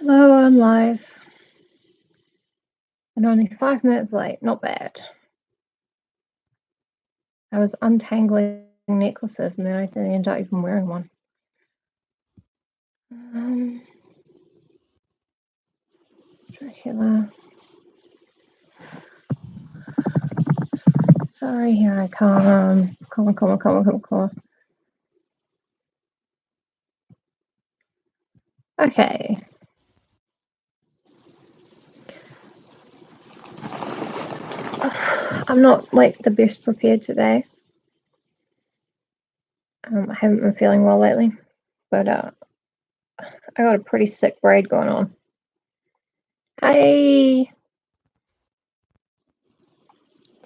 Hello, I'm live. And only 5 minutes late, not bad. I was untangling necklaces and then I didn't end up even wearing one. Dracula. Sorry, here I come. Come on. Okay. I'm not like the best prepared today. I haven't been feeling well lately, but I got a pretty sick braid going on. Hey!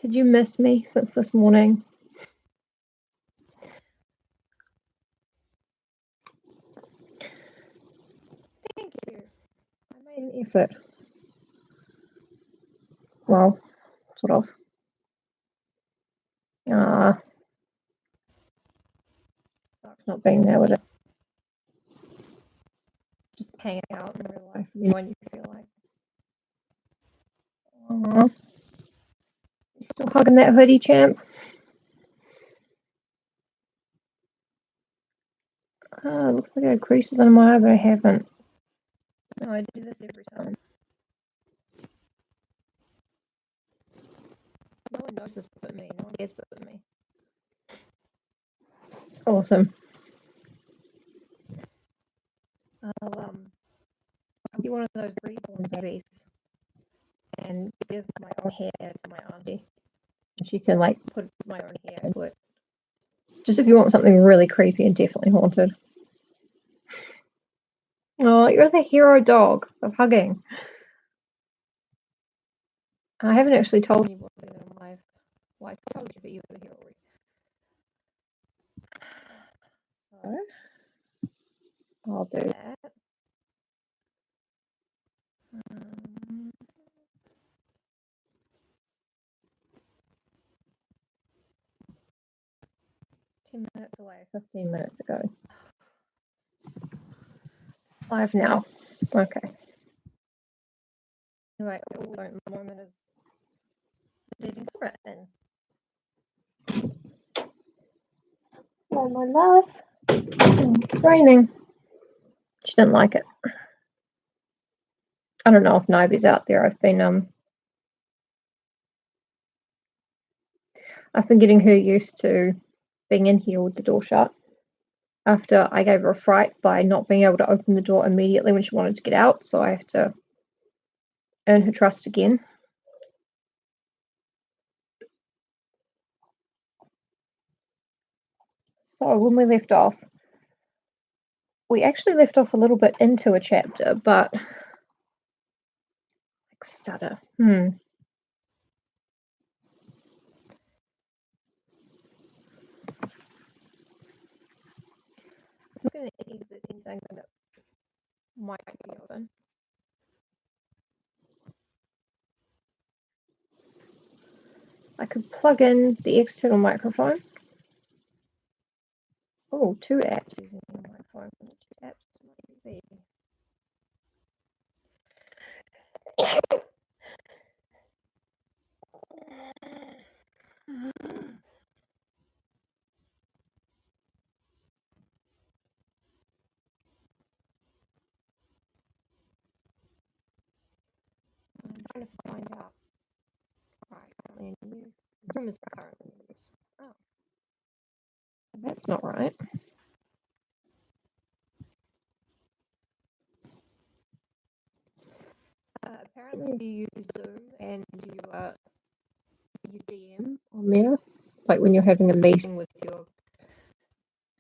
Did you miss me since this morning? Thank you. I made an effort. Well, sort of. Sucks not being there with it. Just hanging out in real life when you feel like. Aww. You still hugging that hoodie, champ? Looks like I had creases on my eye, but I haven't. No, I do this every time. No one knows this but me. No one cares but me. Awesome. I'll be one of those reborn babies and give my own hair to my auntie. She can like put my own hair into it. Just if you want something really creepy and definitely haunted. Oh, you're the hero dog of hugging. I haven't actually told anybody that I'm live. Well, I told you, but you were the hero. So, I'll do that. 10 minutes away, 15 minutes ago. 5 now. Okay. Anyway, the moment is leaving for it then. Oh, my love. It's raining. She didn't like it. I don't know if Nivy's out there. I've been getting her used to being in here with the door shut after I gave her a fright by not being able to open the door immediately when she wanted to get out, so I have to earn her trust again. So when we left off, we actually left off a little bit into a chapter, but stutter. I'm just going to exit anything that might be open. I could plug in the external microphone. Oh, 2 apps using the microphone. 2 apps might be. I'm trying to find out. Right, currently in use. The room is currently in use. Oh. That's not right. Apparently you use Zoom and you DM on there, like when you're having a meeting with your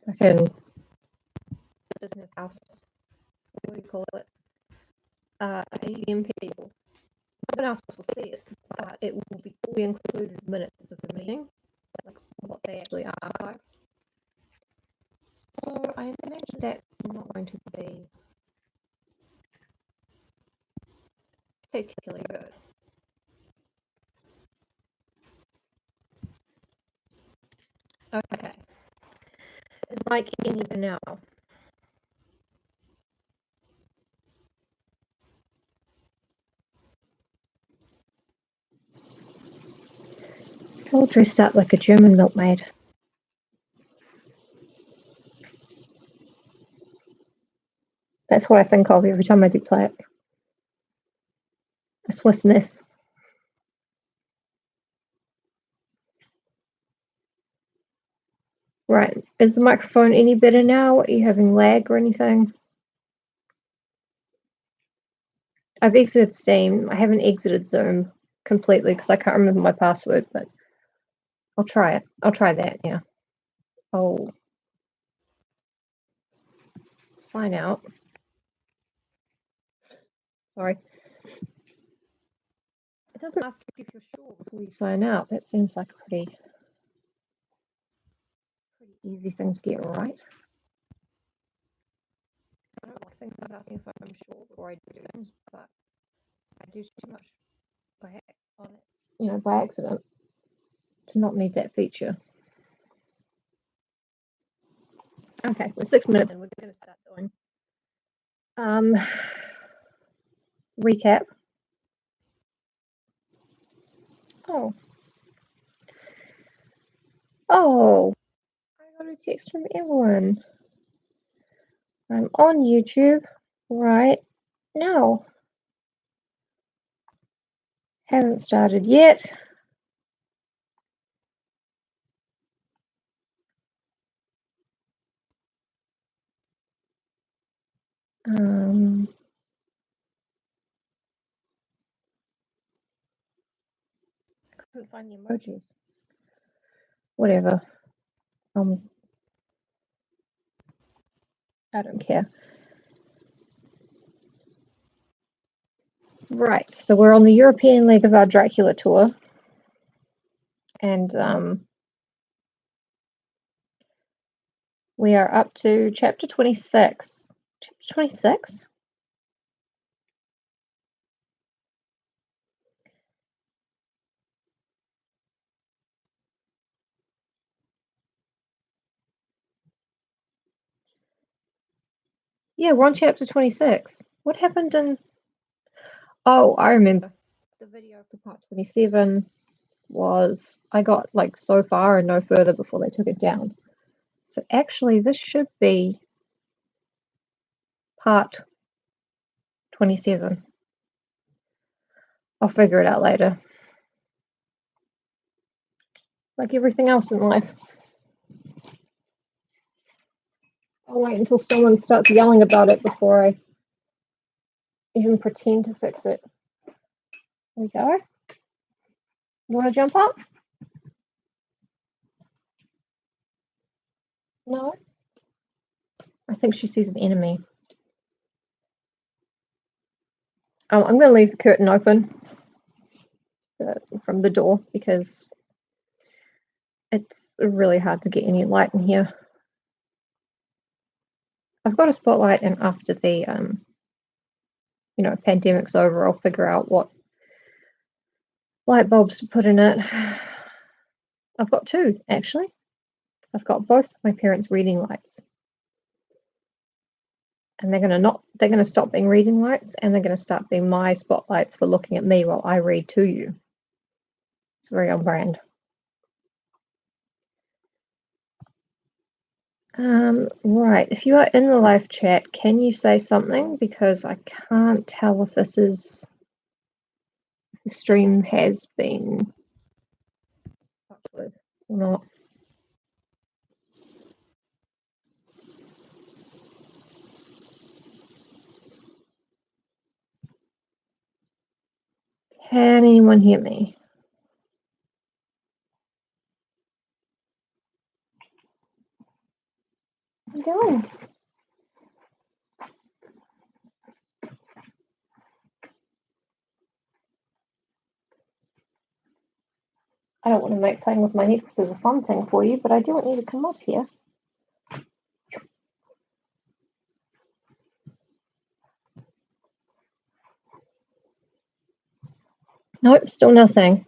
fucking business house. What do you call it? ADM people. No one else will see it, but it will be all included minutes of the meeting, like what they actually archive. So I imagine that's not going to be particularly good. Okay. Is Mike in even now? all dressed up like a German milkmaid. That's what I think of every time I do plats. A Swiss miss. Right. Is the microphone any better now? Are you having lag or anything? I've exited Steam. I haven't exited Zoom completely because I can't remember my password, but I'll try it. I'll try that, yeah. I'll sign out. Sorry. It doesn't ask you if you're sure before you sign out. That seems like a pretty easy thing to get right. I don't like things asking if I'm sure before I do things, but I do too much by accident to not need that feature. Okay, we're 6 minutes and we're going to start doing recap. Oh, I got a text from Evelyn. I'm on YouTube right now. Haven't started yet. I couldn't find the emojis. Whatever. I don't care. Right, so we're on the European leg of our Dracula tour. And we are up to chapter 26. Chapter 26? Yeah, we're on chapter 26. What happened in... Oh, I remember. The video for part 27 was... I got, like, so far and no further before they took it down. So actually, this should be part 27. I'll figure it out later. Like everything else in life. I'll wait until someone starts yelling about it before I even pretend to fix it. There we go. You want to jump up? No? I think she sees an enemy. Oh, I'm going to leave the curtain open from the door because it's really hard to get any light in here. I've got a spotlight, and after the pandemic's over, I'll figure out what light bulbs to put in it. I've got two, actually. I've got both my parents' reading lights. And they're going to stop being reading lights, and they're going to start being my spotlights for looking at me while I read to you. It's very on brand. Right, if you are in the live chat, can you say something? Because I can't tell if the stream has been fucked with or not. Can anyone hear me? I'm going. I don't want to make playing with my necklaces a fun thing for you, but I do want you to come up here. Nope, still nothing.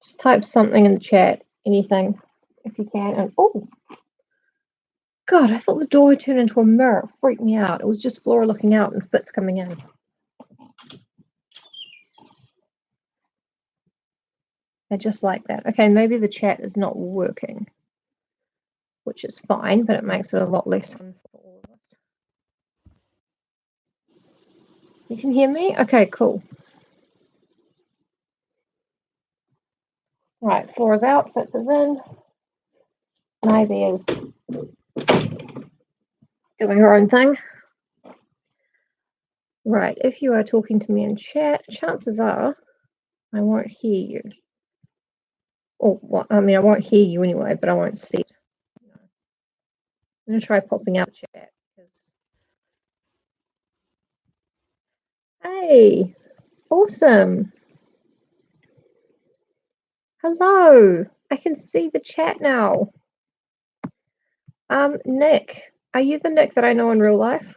Just type something in the chat, anything, if you can. And oh, God, I thought the door would turn into a mirror. It freaked me out. It was just Flora looking out and Fitz coming in. They're just like that. Okay, maybe the chat is not working, which is fine, but it makes it a lot less fun for all of us. You can hear me? Okay, cool. Right, Flora's out, Fitz is in. Ivy is doing her own thing. Right, if you are talking to me in chat, chances are I won't hear you. Or, well, I mean, I won't hear you anyway, but I won't see it. I'm going to try popping out the chat. Hey, awesome. Hello, I can see the chat now. Nick, are you the Nick that I know in real life?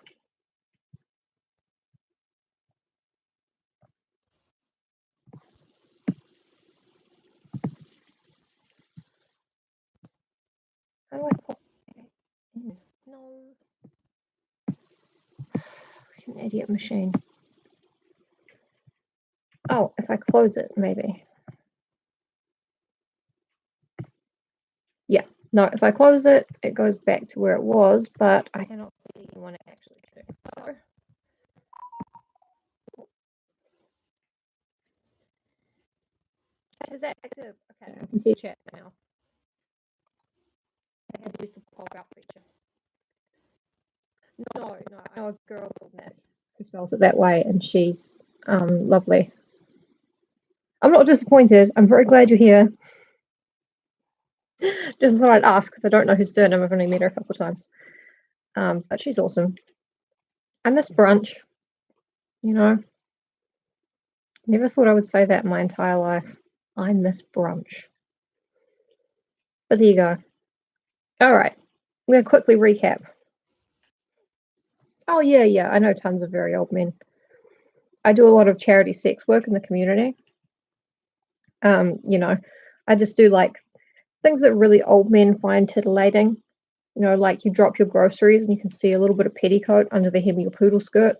How do I pop it in? No. An idiot machine. Oh, if I close it, maybe. Yeah, no, if I close it, it goes back to where it was, but I cannot see when it actually connects. So. Is that active? Okay, I can see chat now. I had to use the pop out feature. No, I know a girl called Nat who spells it that way, and she's lovely. I'm not disappointed. I'm very glad you're here. Just thought I'd ask because I don't know who's doing it. I've only met her a couple of times. But she's awesome. I miss brunch. You know, never thought I would say that in my entire life. I miss brunch. But there you go. All right, I'm going to quickly recap. Oh, yeah, I know tons of very old men. I do a lot of charity sex work in the community. You know, I just do like things that really old men find titillating. You know, like you drop your groceries and you can see a little bit of petticoat under the hem of your poodle skirt.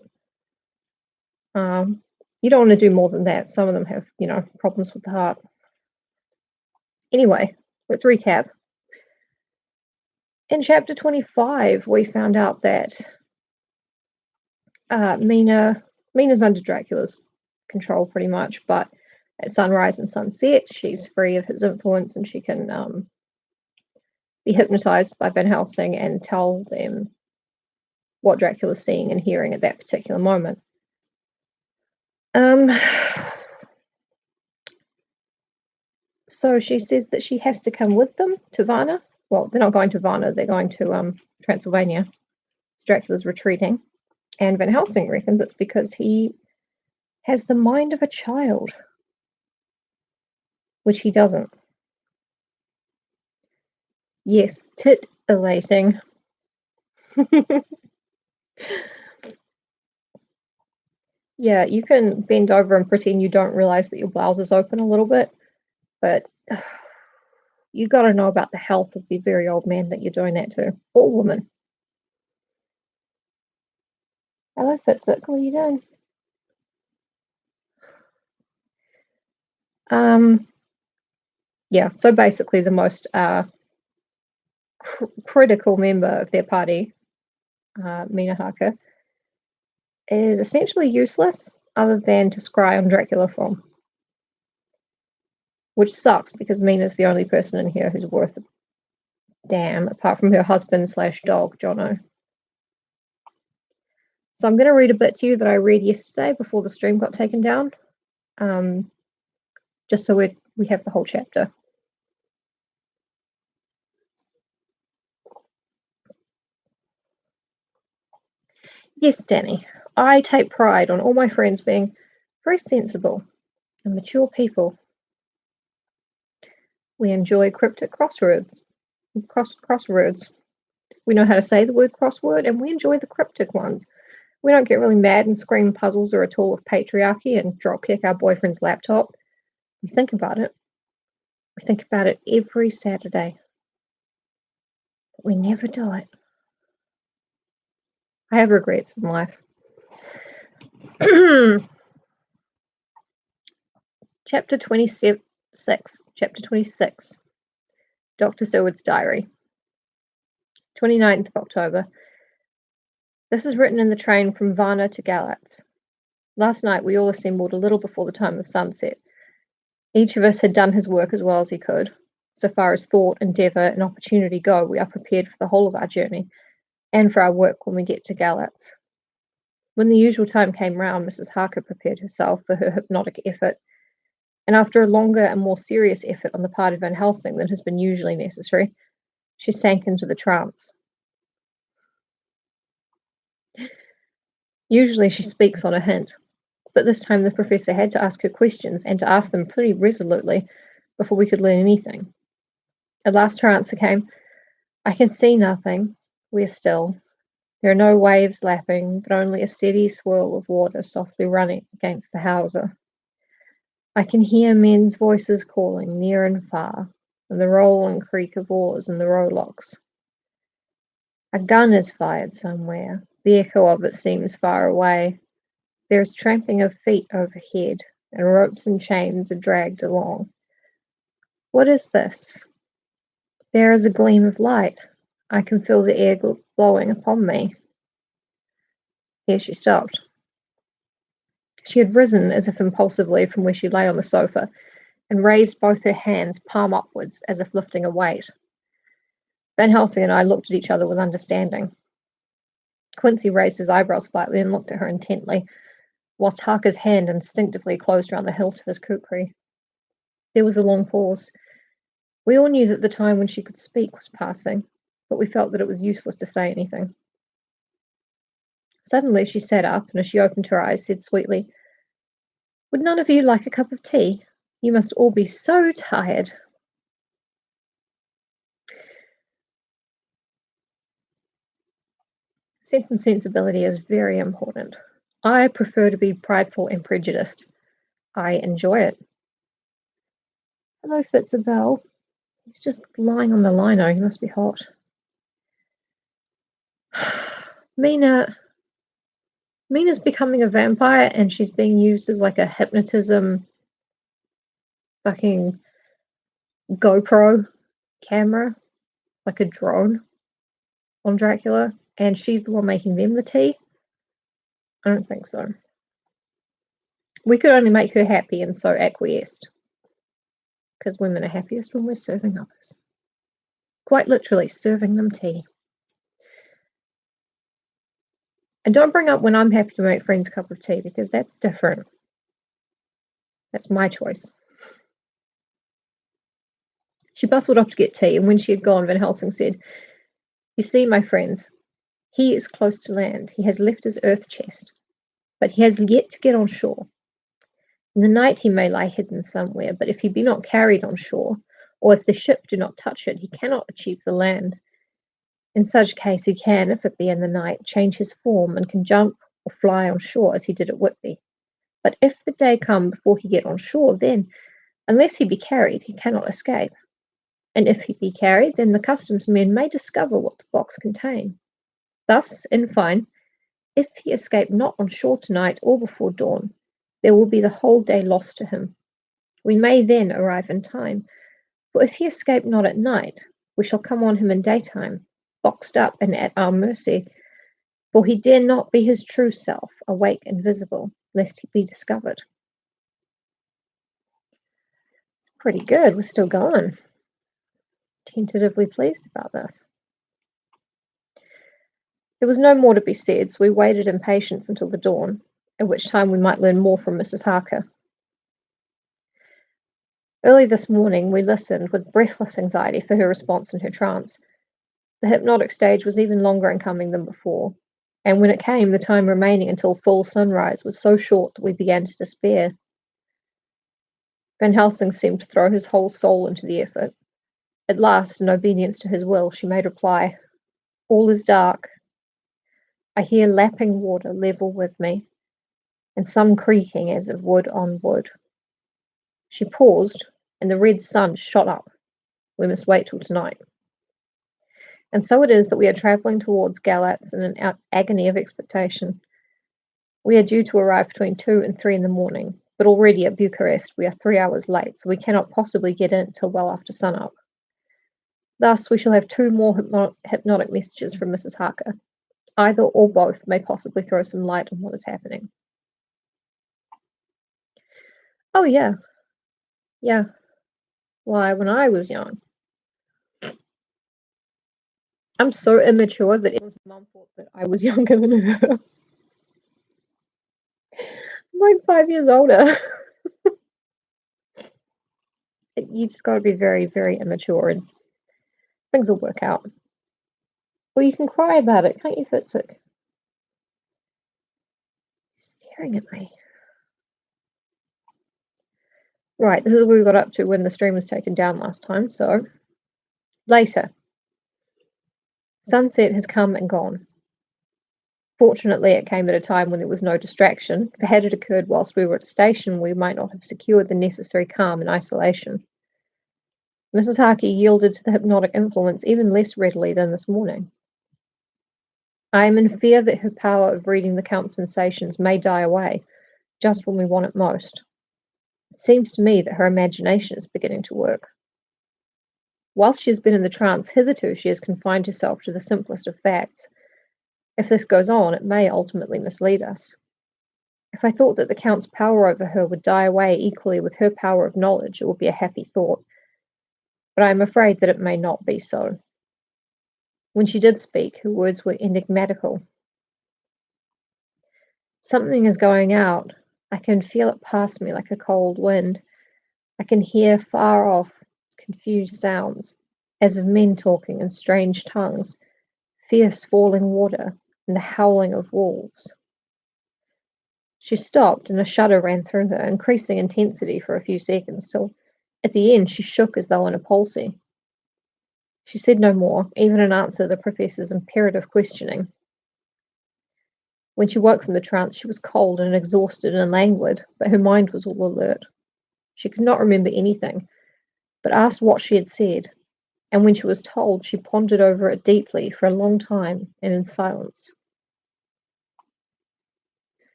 You don't want to do more than that. Some of them have, you know, problems with the heart. Anyway, let's recap. In chapter 25, we found out that Mina's under Dracula's control pretty much, but at sunrise and sunset, she's free of his influence and she can be hypnotized by Van Helsing and tell them what Dracula's seeing and hearing at that particular moment. So she says that she has to come with them to Varna. Well, they're not going to Varna, they're going to Transylvania. Dracula's retreating. And Van Helsing reckons it's because he has the mind of a child, which he doesn't. Yes, titillating. Yeah, you can bend over and pretend you don't realize that your blouse is open a little bit, but you got to know about the health of the very old man that you're doing that to, or woman. Hello, Fitzik, what are you doing? Yeah, so basically the most critical member of their party, Mina Harker, is essentially useless other than to scry on Dracula form. Which sucks because Mina's the only person in here who's worth a damn, apart from her husband/dog, Jono. So I'm going to read a bit to you that I read yesterday before the stream got taken down, just so we have the whole chapter. Yes, Danny, I take pride on all my friends being very sensible and mature people. We enjoy cryptic crosswords. We know how to say the word crossword, and we enjoy the cryptic ones. We don't get really mad and scream puzzles are a tool of patriarchy and dropkick our boyfriend's laptop. We think about it. We think about it every Saturday. But we never do it. I have regrets in life. Chapter 27. Chapter 26. Dr. Seward's Diary. 29th of October. This is written in the train from Varna to Galatz. Last night we all assembled a little before the time of sunset. Each of us had done his work as well as he could. So far as thought, endeavour, and opportunity go, we are prepared for the whole of our journey, and for our work when we get to Galatz. When the usual time came round, Mrs. Harker prepared herself for her hypnotic effort, and after a longer and more serious effort on the part of Van Helsing than has been usually necessary, she sank into the trance. Usually she speaks on a hint, but this time the professor had to ask her questions, and to ask them pretty resolutely, before we could learn anything. At last her answer came. I can see nothing. We are still. There are no waves lapping, but only a steady swirl of water softly running against the hawser. I can hear men's voices calling near and far, and the roll and creak of oars in the rowlocks. A gun is fired somewhere. The echo of it seems far away. There is tramping of feet overhead, and ropes and chains are dragged along. What is this? There is a gleam of light. I can feel the air blowing upon me. Here she stopped. She had risen as if impulsively from where she lay on the sofa, and raised both her hands palm upwards as if lifting a weight. Van Helsing and I looked at each other with understanding. Quincy raised his eyebrows slightly and looked at her intently, whilst Harker's hand instinctively closed round the hilt of his kukri. There was a long pause. We all knew that the time when she could speak was passing, but we felt that it was useless to say anything. Suddenly she sat up, and as she opened her eyes, said sweetly, Would none of you like a cup of tea? You must all be so tired. Sense and sensibility is very important. I prefer to be prideful and prejudiced. I enjoy it. Hello, Fitzabel. He's just lying on the lino. He must be hot. Mina's becoming a vampire, and she's being used as like a hypnotism fucking GoPro camera, like a drone on Dracula, and she's the one making them the tea. I don't think so. We could only make her happy, and so acquiesced. Because women are happiest when we're serving others. Quite literally, serving them tea. And don't bring up when I'm happy to make friends a cup of tea, because that's different. That's my choice. She bustled off to get tea, and when she had gone, Van Helsing said, You see, my friends, he is close to land. He has left his earth chest, but he has yet to get on shore. In the night he may lie hidden somewhere, but if he be not carried on shore, or if the ship do not touch it, he cannot achieve the land. In such case he can, if it be in the night, change his form, and can jump or fly on shore as he did at Whitby. But if the day come before he get on shore, then, unless he be carried, he cannot escape. And if he be carried, then the customs men may discover what the box contain. Thus, in fine, if he escape not on shore tonight or before dawn, there will be the whole day lost to him. We may then arrive in time, for if he escape not at night, we shall come on him in daytime, boxed up and at our mercy, for he dare not be his true self, awake and visible, lest he be discovered. It's pretty good. We're still going. Tentatively pleased about this. There was no more to be said, so we waited in patience until the dawn, at which time we might learn more from Mrs. Harker. Early this morning we listened with breathless anxiety for her response in her trance. The hypnotic stage was even longer in coming than before, and when it came, the time remaining until full sunrise was so short that we began to despair. Van Helsing seemed to throw his whole soul into the effort. At last, in obedience to his will, she made reply, All is dark. I hear lapping water level with me, and some creaking as of wood on wood. She paused, and the red sun shot up. We must wait till tonight. And so it is that we are travelling towards Galatz in an agony of expectation. We are due to arrive between 2 and 3 in the morning, but already at Bucharest we are 3 hours late, so we cannot possibly get in till well after sunup. Thus, we shall have 2 more hypnotic messages from Mrs. Harker. Either or both may possibly throw some light on what is happening. Oh, yeah. Yeah. Why, when I was young, I'm so immature that Emma's mum thought that I was younger than her. I'm like 5 years older. You just gotta be very, very immature and things will work out. Well, you can cry about it, can't you, Fitzik? Staring at me. Right, this is where we got up to when the stream was taken down last time, so later. Sunset has come and gone. Fortunately, it came at a time when there was no distraction, for had it occurred whilst we were at the station, we might not have secured the necessary calm and isolation. Mrs. Harker yielded to the hypnotic influence even less readily than this morning. I am in fear that her power of reading the Count's sensations may die away, just when we want it most. It seems to me that her imagination is beginning to work. Whilst she has been in the trance, hitherto she has confined herself to the simplest of facts. If this goes on, it may ultimately mislead us. If I thought that the Count's power over her would die away equally with her power of knowledge, it would be a happy thought. But I am afraid that it may not be so. When she did speak, her words were enigmatical. Something is going out. I can feel it pass me like a cold wind. I can hear far off, confused sounds, as of men talking in strange tongues, fierce falling water, and the howling of wolves. She stopped, and a shudder ran through her, increasing intensity for a few seconds, till at the end she shook as though in a palsy. She said no more, even in answer to the professor's imperative questioning. When she woke from the trance, she was cold and exhausted and languid, but her mind was all alert. She could not remember anything, but asked what she had said, and when she was told, she pondered over it deeply for a long time and in silence.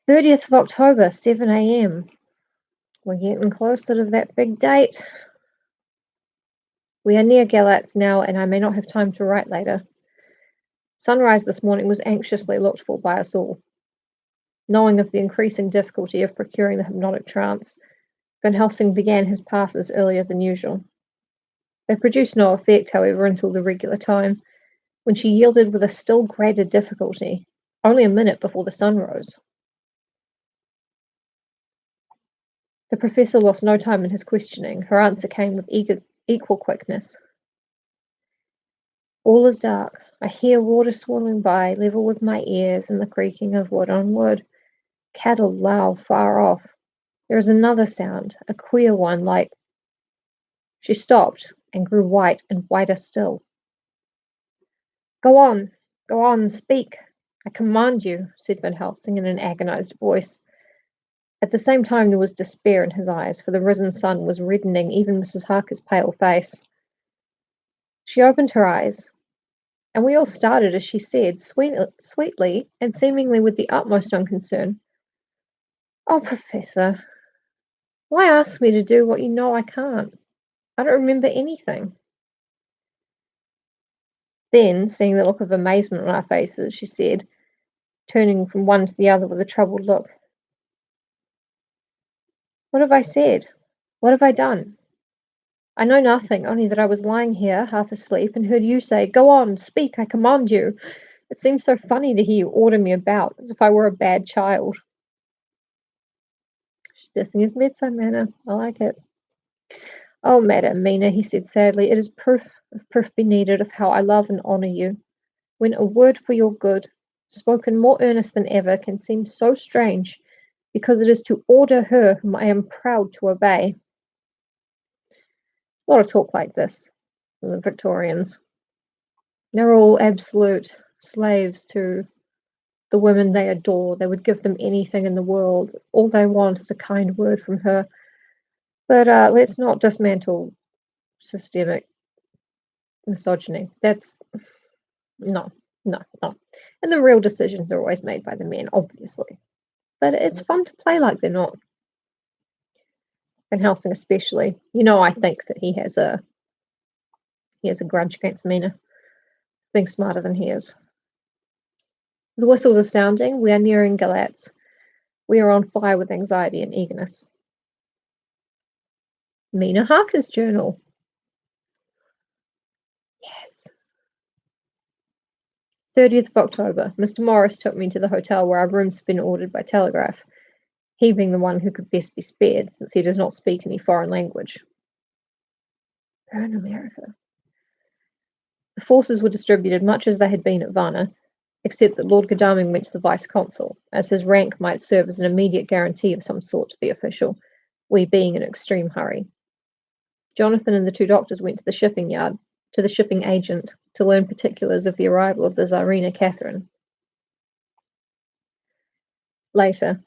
30th of October, 7 a.m. We're getting closer to that big date. We are near Galatz now, and I may not have time to write later. Sunrise this morning was anxiously looked for by us all. Knowing of the increasing difficulty of procuring the hypnotic trance, Van Helsing began his passes earlier than usual. They produced no effect, however, until the regular time, when she yielded with a still greater difficulty, only a minute before the sun rose. The professor lost no time in his questioning. Her answer came with equal quickness. All is dark. I hear water swirling by, level with my ears, and the creaking of wood on wood. Cattle low far off. There is another sound, a queer one, like... She stopped, and grew white and whiter still. Go on, speak. I command you, said Van Helsing in an agonized voice. At the same time there was despair in his eyes, for the risen sun was reddening even Mrs. Harker's pale face. She opened her eyes, and we all started as she said, sweetly and seemingly with the utmost unconcern, "Oh, Professor, why ask me to do what you know I can't? I don't remember anything." Then, seeing the look of amazement on our faces, she said, turning from one to the other with a troubled look, "What have I said? What have I done? I know nothing, only that I was lying here, half asleep, and heard you say, 'Go on, speak, I command you.' It seems so funny to hear you order me about, as if I were a bad child." She's dissing his bedside manner. I like it. "Oh, Madam Mina," he said sadly, "it is proof, if proof be needed, of how I love and honour you. When a word for your good, spoken more earnest than ever, can seem so strange, because it is to order her whom I am proud to obey." A lot of talk like this from the Victorians. They're all absolute slaves to the women they adore. They would give them anything in the world. All they want is a kind word from her. But let's not dismantle systemic misogyny. That's no. And the real decisions are always made by the men, obviously. but it's fun to play like they're not. Van Helsing especially. You know, I think that he has a grudge against Mina, being smarter than he is. The whistles are sounding. We are nearing Galatz. We are on fire with anxiety and eagerness. Mina Harker's journal. Yes. 30th of October. Mr. Morris took me to the hotel where our rooms have been ordered by telegraph, he being the one who could best be spared, since he does not speak any foreign language. We're in America. The forces were distributed much as they had been at Varna, except that Lord Godalming went to the vice-consul, as his rank might serve as an immediate guarantee of some sort to the official, we being in extreme hurry. Jonathan and the 2 doctors went to the shipping yard, to the shipping agent, to learn particulars of the arrival of the Tsarina Catherine. Later.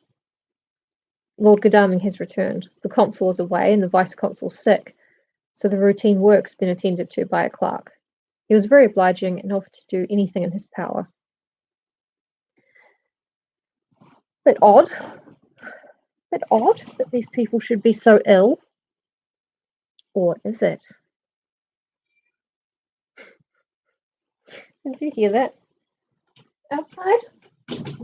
Lord Godalming has returned. The consul is away and the vice-consul sick, so the routine work has been attended to by a clerk. He was very obliging and offered to do anything in his power. Bit odd that these people should be so ill. Or is it? Did you hear that? Outside? He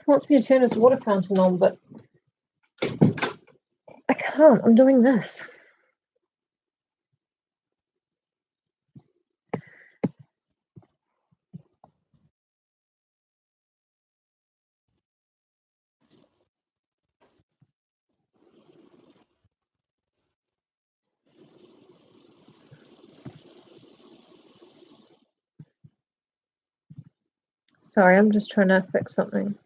wants me to turn his water fountain on, but I can't. I'm doing this. Sorry, I'm just trying to fix something.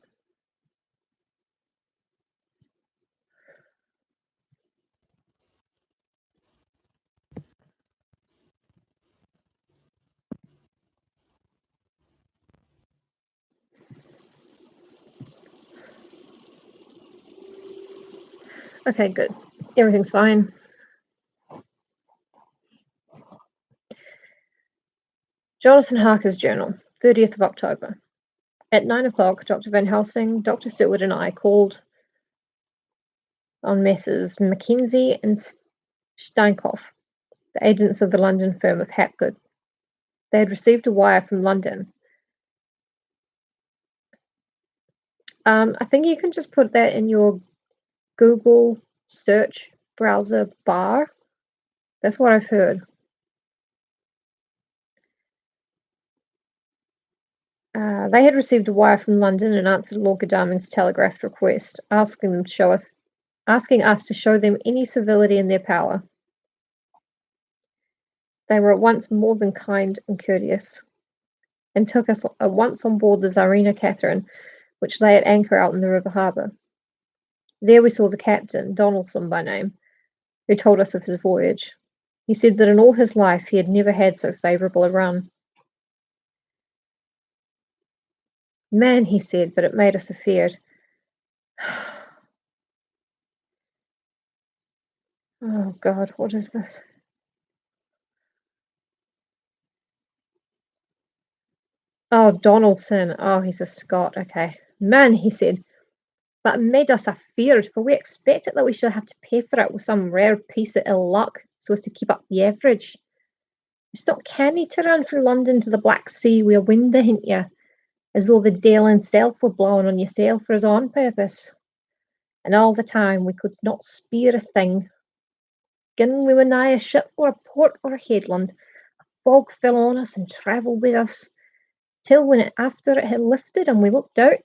Okay, good. Everything's fine. Jonathan Harker's journal, 30th of October. At 9 o'clock, Dr. Van Helsing, Dr. Seward and I called on Messrs. Mackenzie and Steinkopf, the agents of the London firm of Hapgood. They had received a wire from London. I think you can just put that in your Google search browser bar. That's what I've heard. They had received a wire from London and answered Lord Godalming's telegraphed request, asking us to show them any civility in their power. They were at once more than kind and courteous, and took us at once on board the Tsarina Catherine, which lay at anchor out in the river harbour. There we saw the captain, Donaldson by name, who told us of his voyage. He said that in all his life he had never had so favourable a run. Man, he said, but it made us afeard. Oh, God, what is this? Oh, Donaldson. Oh, he's a Scot. Okay. Man, he said, but it made us afeard, for we expected that we should have to pay for it with some rare piece of ill luck, so as to keep up the average. It's not canny to run from London to the Black Sea wi' a wind ahint you, as though the deil himself were blowing on yourself for his own purpose. And all the time we could not speer a thing. Gin we were nigh a ship or a port or a headland, a fog fell on us and travelled with us, till when after it had lifted and we looked out,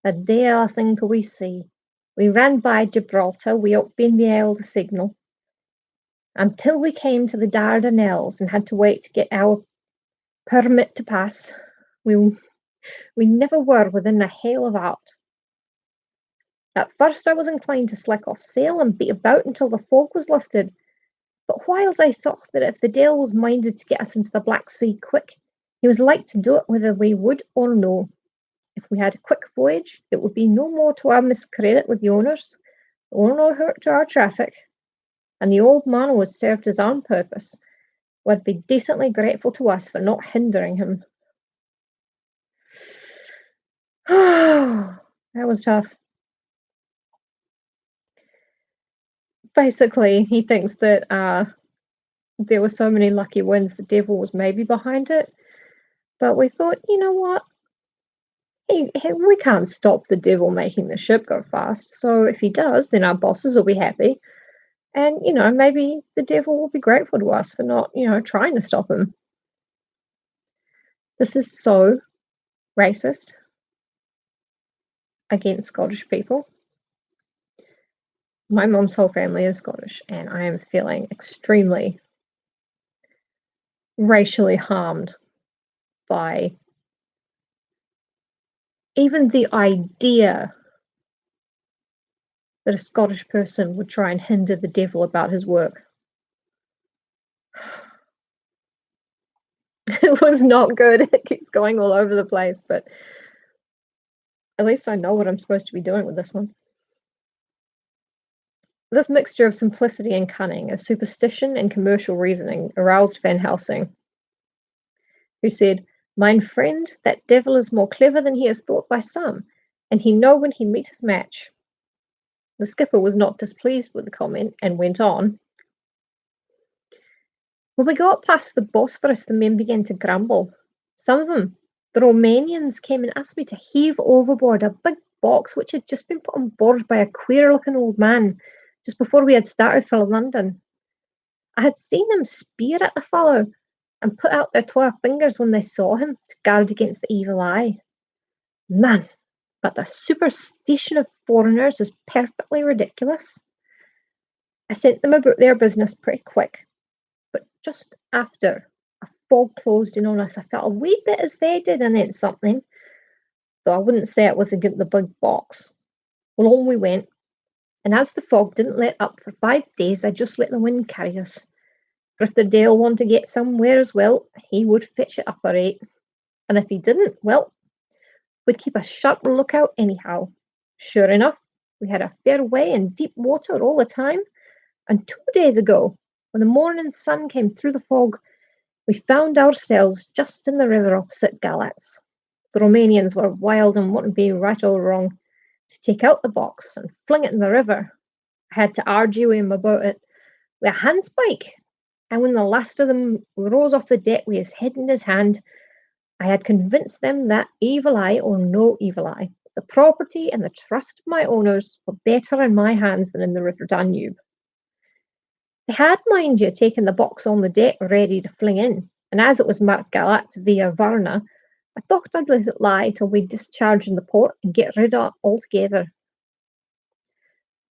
a deil a thing could we see. We ran by Gibraltar, we up been the Isle to signal, until we came to the Dardanelles and had to wait to get our permit to pass. We never were within a hail of aught. At first I was inclined to slack off sail and beat about until the fog was lifted, but whiles I thought that if the deil was minded to get us into the Black Sea quick, he was like to do it whether we would or no. If we had a quick voyage, it would be no more to our miscredit with the owners, or no hurt to our traffic, and the old man who has served his own purpose would be decently grateful to us for not hindering him. That was tough. Basically, he thinks that there were so many lucky wins, the devil was maybe behind it. But we thought, you know what? We can't stop the devil making the ship go fast. So if he does, then our bosses will be happy. And, maybe the devil will be grateful to us for not, trying to stop him. This is so racist against Scottish people. My mom's whole family is Scottish, and I am feeling extremely racially harmed by even the idea that a Scottish person would try and hinder the devil about his work. It was not good. It keeps going all over the place, but at least I know what I'm supposed to be doing with this one. This mixture of simplicity and cunning, of superstition and commercial reasoning, aroused Van Helsing, who said, "Mine friend, that devil is more clever than he is thought by some, and he know when he meet his match." The skipper was not displeased with the comment and went on. When we got past the Bosphorus, the men began to grumble. Some of them, the Romanians, came and asked me to heave overboard a big box which had just been put on board by a queer-looking old man just before we had started for London. I had seen them speer at the fellow and put out their 12 fingers when they saw him to guard against the evil eye. Man, but the superstition of foreigners is perfectly ridiculous. I sent them about their business pretty quick, but just after a fog closed in on us, I felt a wee bit as they did and then something, though I wouldn't say it was against the big box. Well, on we went, and as the fog didn't let up for 5 days, I just let the wind carry us. For if the Dale wanted to get somewhere as well, he would fetch it up a rate. And if he didn't, well, we'd keep a sharp lookout anyhow. Sure enough, we had a fair way in deep water all the time, and 2 days ago, when the morning sun came through the fog, we found ourselves just in the river opposite Galatz. The Romanians were wild and wouldn't be right or wrong to take out the box and fling it in the river. I had to argue with him about it with a handspike, and when the last of them rose off the deck with his head in his hand, I had convinced them that, evil eye or no evil eye, the property and the trust of my owners were better in my hands than in the River Danube. They had, mind you, taken the box on the deck ready to fling in, and as it was marked Galatz via Varna, I thought I'd let it lie till we'd discharge in the port and get rid of it altogether.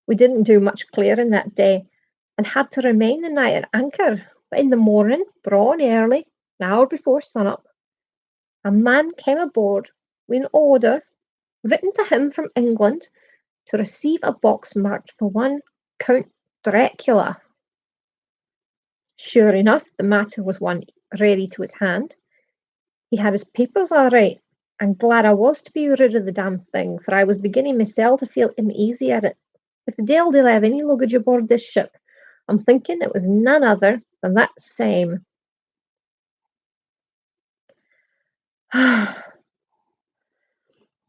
We didn't do much clearing that day, and had to remain the night at anchor, but in the morning, braw and early, an hour before sunup, a man came aboard with an order written to him from England to receive a box marked for one Count Dracula. Sure enough, the matter was one ready to his hand. He had his papers all right, and glad I was to be rid of the damn thing, for I was beginning myself to feel uneasy at it. If the Dale did have any luggage aboard this ship, I'm thinking it was none other than that same.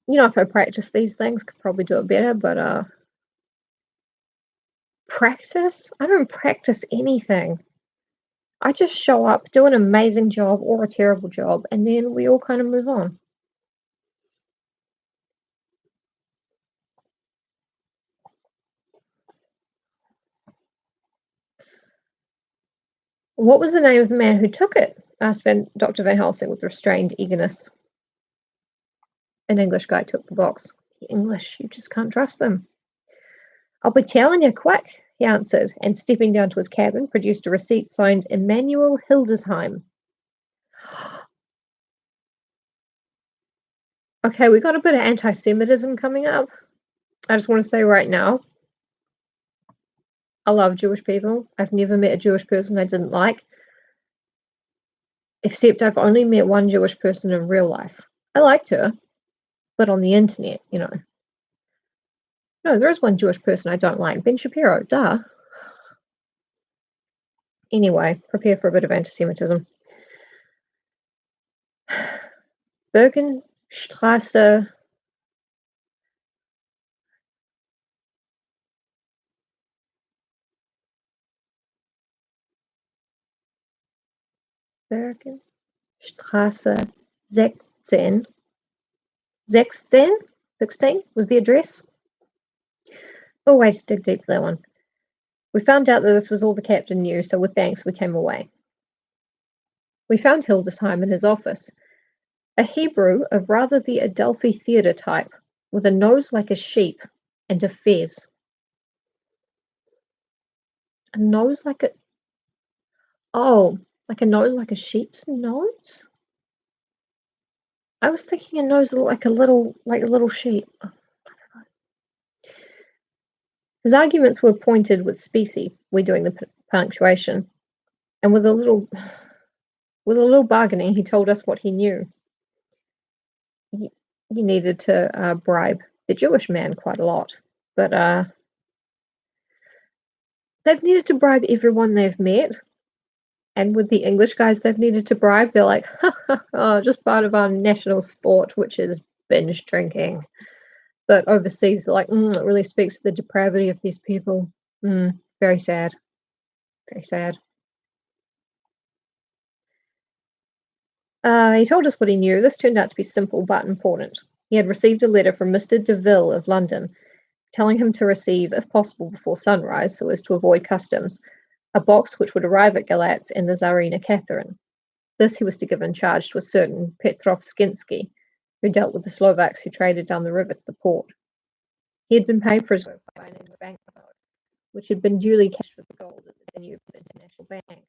If I practice these things, could probably do it better, but practice? I don't practice anything. I just show up, do an amazing job or a terrible job, and then we all kind of move on. What was the name of the man who took it? Asked Dr. Van Helsing with restrained eagerness. An English guy took the box. English, you just can't trust them. I'll be telling you quick, he answered, and stepping down to his cabin, produced a receipt signed Emmanuel Hildesheim. Okay, we got a bit of anti-Semitism coming up. I just want to say right now, I love Jewish people. I've never met a Jewish person I didn't like, except I've only met one Jewish person in real life. I liked her, but on the internet, No, there is one Jewish person I don't like, Ben Shapiro, duh. Anyway, prepare for a bit of anti-Semitism. Bergenstrasse Bergenstrasse 16. 16 was the address. Oh, wait, dig deep for that one. We found out that this was all the captain knew, so with thanks we came away. We found Hildesheim in his office, a Hebrew of rather the Adelphi theatre type, with a nose like a sheep and a fez. A nose like a... Oh, like a nose like a sheep's nose? I was thinking a nose like a little sheep. His arguments were pointed with specie, we're doing the punctuation, and with a little bargaining, he told us what he knew. He needed to bribe the Jewish man quite a lot, but they've needed to bribe everyone they've met, and with the English guys they've needed to bribe, they're like, oh, just part of our national sport, which is binge drinking. But overseas, they're like, it really speaks to the depravity of these people. Very sad. Very sad. He told us what he knew. This turned out to be simple but important. He had received a letter from Mr. Deville of London, telling him to receive, if possible before sunrise, so as to avoid customs, a box which would arrive at Galatz and the Tsarina Catherine. This he was to give in charge to a certain Petrov Skinsky, who dealt with the Slovaks who traded down the river to the port. He had been paid for his work by an English banknote, which had been duly cashed with gold at the venue of the International Bank.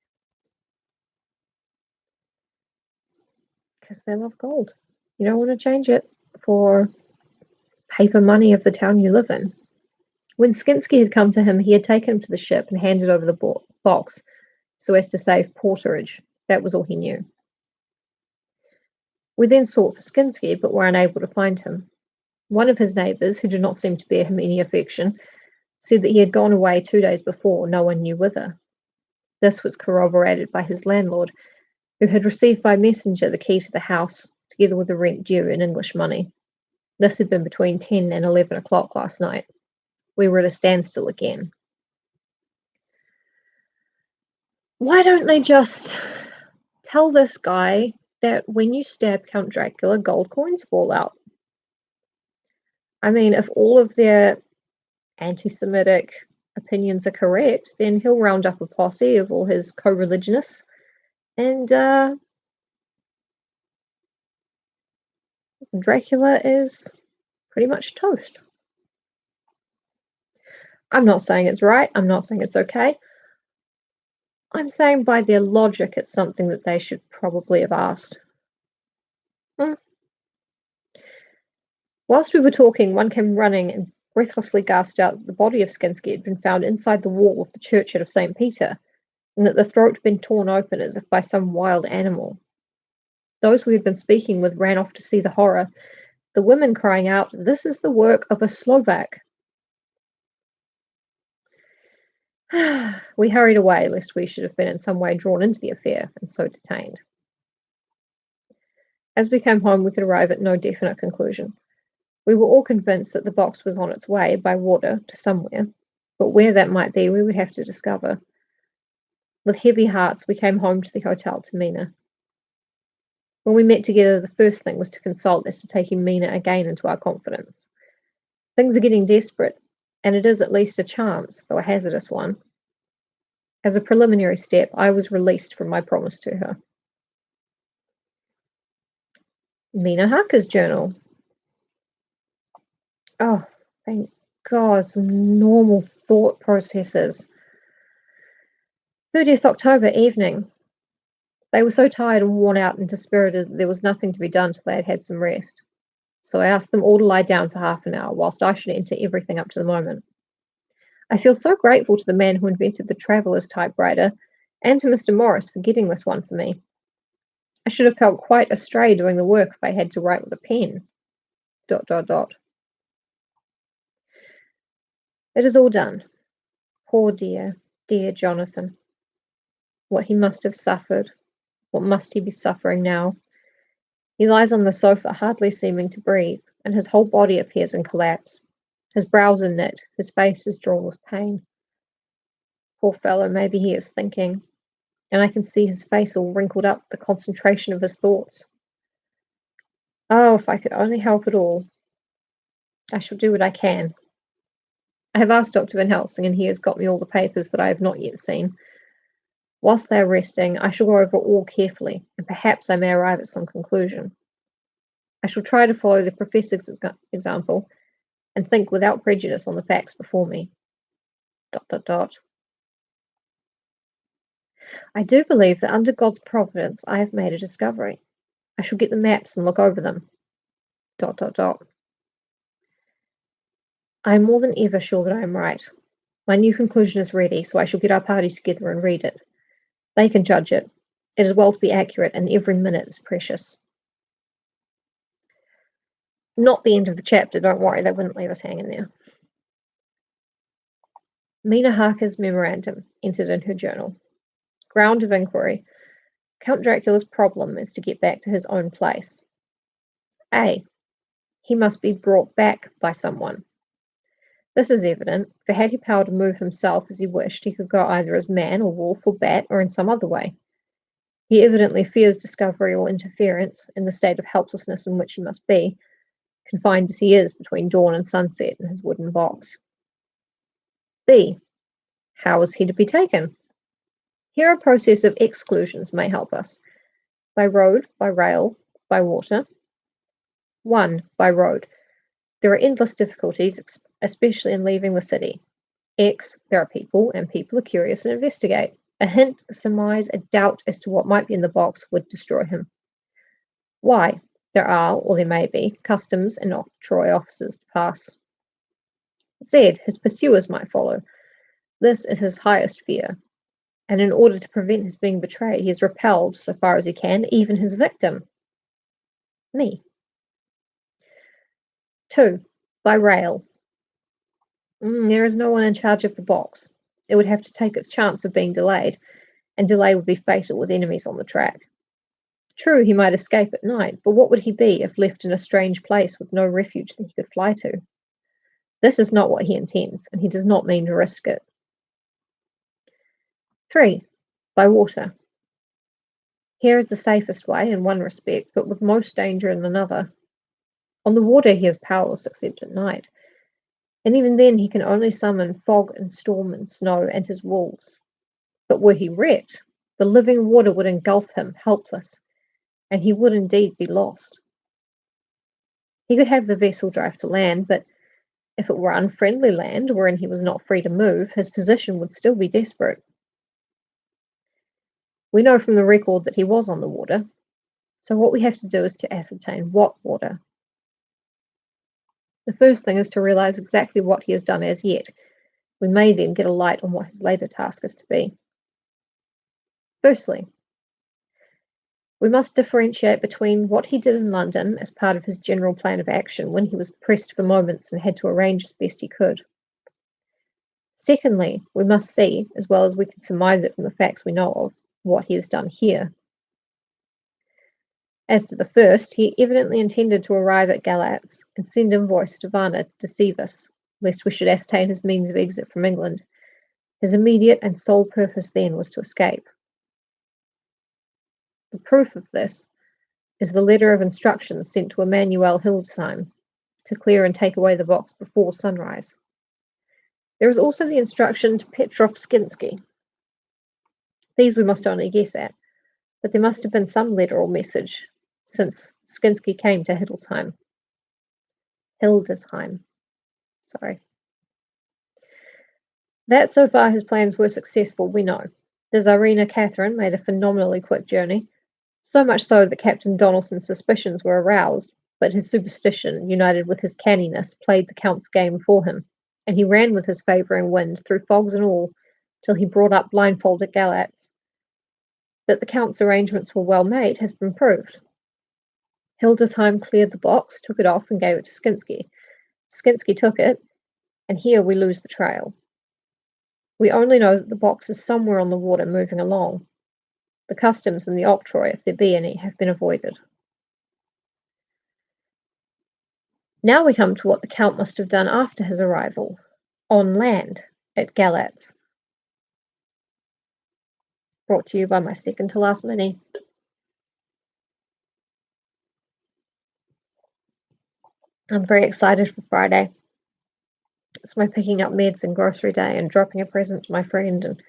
Because they love gold. You don't want to change it for paper money of the town you live in. When Skinsky had come to him, he had taken him to the ship and handed over the box so as to save porterage. That was all he knew. We then sought for Skinsky, but were unable to find him. One of his neighbours, who did not seem to bear him any affection, said that he had gone away 2 days before, no one knew whither. This was corroborated by his landlord, who had received by messenger the key to the house, together with the rent due in English money. This had been between 10 and 11 o'clock last night. We were at a standstill again. Why don't they just tell this guy that when you stab Count Dracula, gold coins fall out? I mean, if all of their anti-Semitic opinions are correct, then he'll round up a posse of all his co-religionists and Dracula is pretty much toast. I'm not saying it's right. I'm not saying it's okay. I'm saying by their logic, it's something that they should probably have asked. Whilst we were talking, one came running and breathlessly gasped out that the body of Skinsky had been found inside the wall of the churchyard of St. Peter, and that the throat had been torn open as if by some wild animal. Those we had been speaking with ran off to see the horror, the women crying out, "This is the work of a Slovak." We hurried away, lest we should have been in some way drawn into the affair, and so detained. As we came home, we could arrive at no definite conclusion. We were all convinced that the box was on its way by water to somewhere, but where that might be, we would have to discover. With heavy hearts, we came home to the hotel to Mina. When we met together, the first thing was to consult as to taking Mina again into our confidence. Things are getting desperate, and it is at least a chance, though a hazardous one. As a preliminary step, I was released from my promise to her. Mina Harker's journal. Oh, thank God, some normal thought processes. 30th October evening. They were so tired and worn out and dispirited that there was nothing to be done till they had had some rest. So I asked them all to lie down for half an hour, whilst I should enter everything up to the moment. I feel so grateful to the man who invented the traveller's typewriter, and to Mr. Morris for getting this one for me. I should have felt quite astray doing the work if I had to write with a pen. ... It is all done. Poor dear, dear Jonathan. What he must have suffered. What must he be suffering now? He lies on the sofa, hardly seeming to breathe, and his whole body appears in collapse. His brows are knit, his face is drawn with pain. Poor fellow, maybe he is thinking. and I can see his face all wrinkled up with the concentration of his thoughts. Oh, if I could only help at all. I shall do what I can. I have asked Dr. Van Helsing, and he has got me all the papers that I have not yet seen. Whilst they are resting, I shall go over all carefully, and perhaps I may arrive at some conclusion. I shall try to follow the professor's example, and think without prejudice on the facts before me. ... I do believe that under God's providence I have made a discovery. I shall get the maps and look over them. ... I am more than ever sure that I am right. My new conclusion is ready, so I shall get our party together and read it. They can judge it. It is well to be accurate, and every minute is precious. Not the end of the chapter, don't worry, they wouldn't leave us hanging there. Mina Harker's memorandum, entered in her journal. Ground of inquiry. Count Dracula's problem is to get back to his own place. A. He must be brought back by someone. This is evident, for had he power to move himself as he wished, he could go either as man or wolf or bat or in some other way. He evidently fears discovery or interference in the state of helplessness in which he must be, confined as he is between dawn and sunset in his wooden box. B. How is he to be taken? Here a process of exclusions may help us. By road, by rail, by water. 1. By road. There are endless difficulties, especially in leaving the city. X. There are people, and people are curious and investigate. A hint, a surmise, a doubt as to what might be in the box would destroy him. Y. There are, or there may be, customs and octroi officers to pass. Z. His pursuers might follow. This is his highest fear, and in order to prevent his being betrayed, he has repelled, so far as he can, even his victim, me. 2. By rail. There is no one in charge of the box. It would have to take its chance of being delayed, and delay would be fatal with enemies on the track. True, he might escape at night, but what would he be if left in a strange place with no refuge that he could fly to? This is not what he intends, and he does not mean to risk it. 3. By water. Here is the safest way in one respect, but with most danger in another. On the water he is powerless except at night, and even then he can only summon fog and storm and snow and his wolves. But were he wrecked, the living water would engulf him, helpless, and he would indeed be lost. He could have the vessel drive to land, but if it were unfriendly land, wherein he was not free to move, his position would still be desperate. We know from the record that he was on the water, so what we have to do is to ascertain what water. The first thing is to realize exactly what he has done as yet. We may then get a light on what his later task is to be. Firstly, we must differentiate between what he did in London as part of his general plan of action when he was pressed for moments and had to arrange as best he could. Secondly, we must see, as well as we can surmise it from the facts we know of, what he has done here. As to the first, he evidently intended to arrive at Galatz and send invoice to Varna to deceive us, lest we should ascertain his means of exit from England. His immediate and sole purpose then was to escape. The proof of this is the letter of instructions sent to Emanuel Hildesheim to clear and take away the box before sunrise. There is also the instruction to Petrov Skinsky. These we must only guess at, but there must have been some letter or message since Skinsky came to Hildesheim. That so far his plans were successful, we know. The Tsarina Catherine made a phenomenally quick journey, so much so that Captain Donaldson's suspicions were aroused, but his superstition, united with his canniness, played the Count's game for him, and he ran with his favouring wind through fogs and all, till he brought up blindfold at Galatz. That the Count's arrangements were well made has been proved. Hildesheim cleared the box, took it off, and gave it to Skinsky. Skinsky took it, and here we lose the trail. We only know that the box is somewhere on the water moving along. The customs and the octroi, if there be any, have been avoided. Now we come to what the Count must have done after his arrival, on land, at Galatz. brought to you by my second to last mini. I'm very excited for Friday. It's my picking up meds and grocery day and dropping a present to my friend and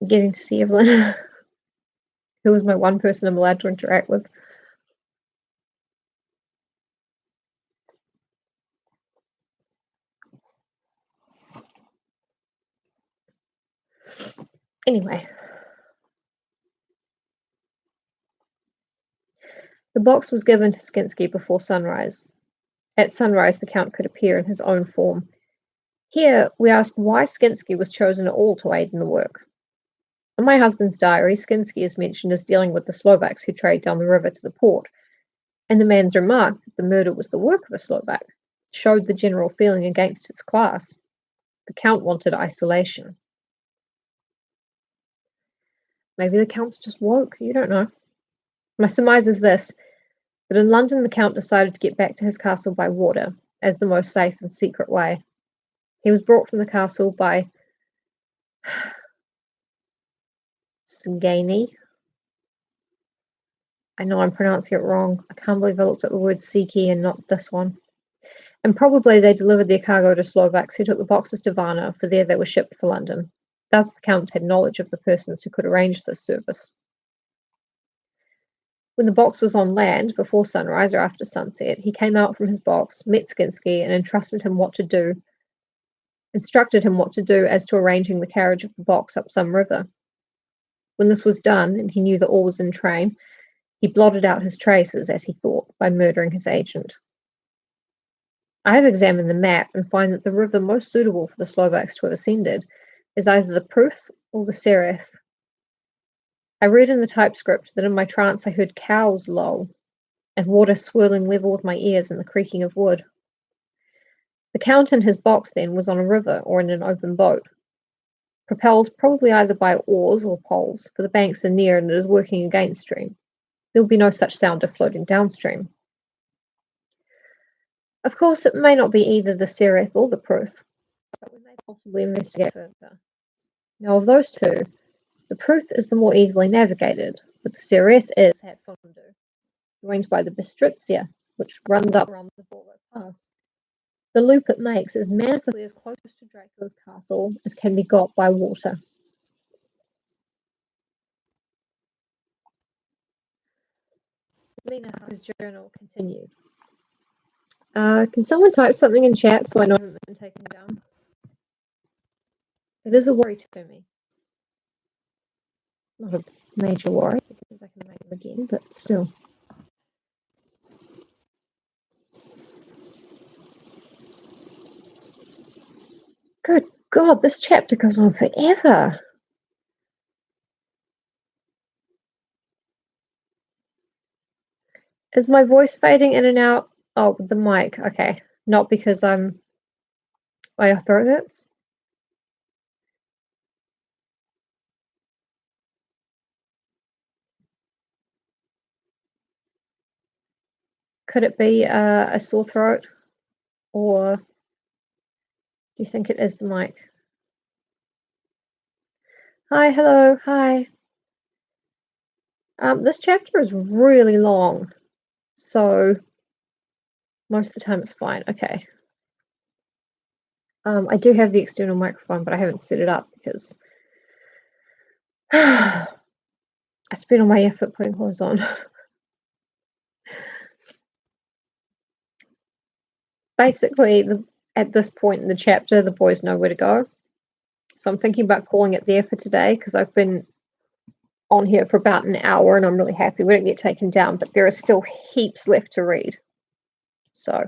getting to see Evelyn, who was my one person I'm allowed to interact with. Anyway, the box was given to Skinsky before sunrise. At sunrise, the Count could appear in his own form. Here, we ask why Skinsky was chosen at all to aid in the work. In my husband's diary, Skinsky is mentioned as dealing with the Slovaks who trade down the river to the port, and the man's remark that the murder was the work of a Slovak showed the general feeling against its class. The Count wanted isolation. Maybe the Count's just woke, you don't know. My surmise is this, that in London the Count decided to get back to his castle by water, as the most safe and secret way. He was brought from the castle by Sgani. I know I'm pronouncing it wrong. I can't believe I looked at the word Siki and not this one. And probably they delivered their cargo to Slovaks who took the boxes to Varna, for there they were shipped for London. Thus the Count had knowledge of the persons who could arrange this service. When the box was on land, before sunrise or after sunset, he came out from his box, met Skinsky, and instructed him what to do as to arranging the carriage of the box up some river. When this was done, and he knew that all was in train, he blotted out his traces, as he thought, by murdering his agent. I have examined the map and find that the river most suitable for the Slovaks to have ascended is either the Pruth or the Sereth. I read in the typescript that in my trance I heard cows low, and water swirling level with my ears and the creaking of wood. The Count in his box, then, was on a river or in an open boat, propelled probably either by oars or poles, for the banks are near and it is working against stream. There will be no such sound of floating downstream. Of course, it may not be either the Sereth or the Pruth, but we may possibly investigate further. Now, of those two, the Pruth is the more easily navigated, but the Sereth is at Fondu, joined by the Bistritzia, which runs up around the Borgo Pass. The loop it makes is manifestly as close to Dracula's castle as can be got by water. Lena Huss's journal continued. Can someone type something in chat so I know I haven't been taken down? It is a worry to me. Not a major worry, because I can make it again, but still. Good God, this chapter goes on forever. Is my voice fading in and out? Oh, with the mic. Okay. Not because my throat hurts? Could it be a sore throat? Or do you think it is the mic? Hi, hello, hi. This chapter is really long, so most of the time it's fine. Okay. I do have the external microphone, but I haven't set it up because I spent all my effort putting clothes on. Basically, at this point in the chapter, the boys know where to go. So I'm thinking about calling it there for today because I've been on here for about an hour and I'm really happy we didn't get taken down, but there are still heaps left to read. So,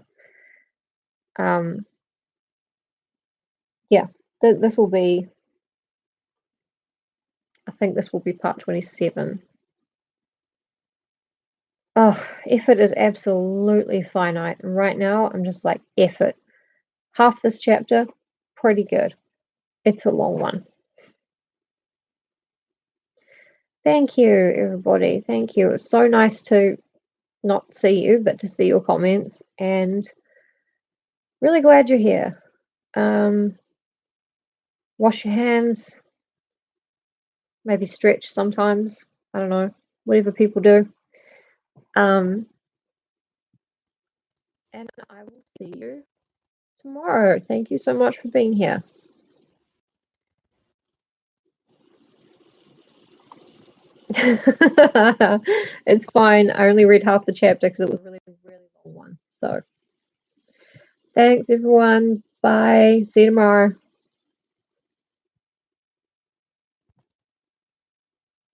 yeah, this will be, I think this will be part 27. Oh, effort is absolutely finite. And right now, I'm just like, effort. Half this chapter, pretty good. It's a long one. Thank you, everybody. Thank you. It's so nice to not see you, but to see your comments. And really glad you're here. Wash your hands. maybe stretch sometimes. I don't know, whatever people do. And I will see you tomorrow. Thank you so much for being here. It's fine. I only read half the chapter because it was a really, really long one. So, thanks everyone. Bye. See you tomorrow.